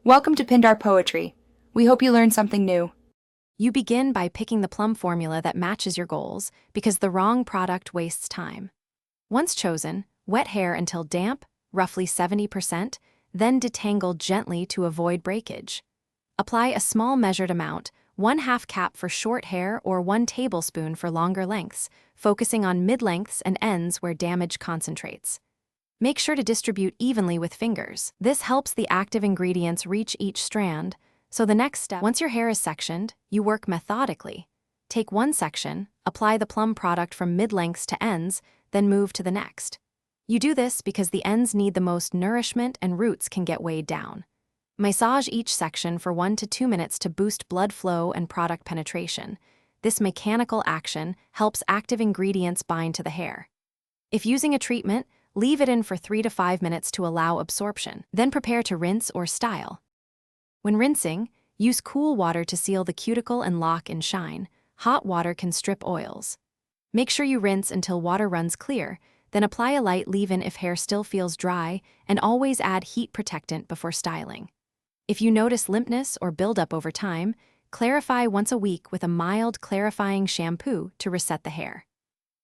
Welcome to Pindar Poetry. We hope you learned something new. You begin by picking the plum formula that matches your goals because the wrong product wastes time. Once chosen, wet hair until damp, roughly 70%, then detangle gently to avoid breakage. Apply a small measured amount, 1/2 cap for short hair or 1 tablespoon for longer lengths, focusing on mid-lengths and ends where damage concentrates. Make sure to distribute evenly with fingers. This helps the active ingredients reach each strand. So the next step, once your hair is sectioned, you work methodically. Take one section, apply the plum product from mid-lengths to ends, then move to the next. You do this because the ends need the most nourishment and roots can get weighed down. Massage each section for 1 to 2 minutes to boost blood flow and product penetration. This mechanical action helps active ingredients bind to the hair. If using a treatment, leave it in for 3 to 5 minutes to allow absorption. Then prepare to rinse or style. When rinsing, use cool water to seal the cuticle and lock and shine. Hot water can strip oils. Make sure you rinse until water runs clear, then apply a light leave-in if hair still feels dry, and always add heat protectant before styling. If you notice limpness or buildup over time, clarify once a week with a mild clarifying shampoo to reset the hair.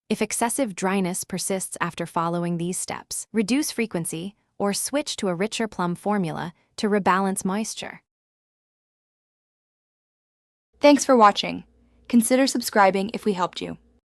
If excessive dryness persists after following these steps, reduce frequency or switch to a richer plum formula to rebalance moisture. Thanks for watching. Consider subscribing if we helped you.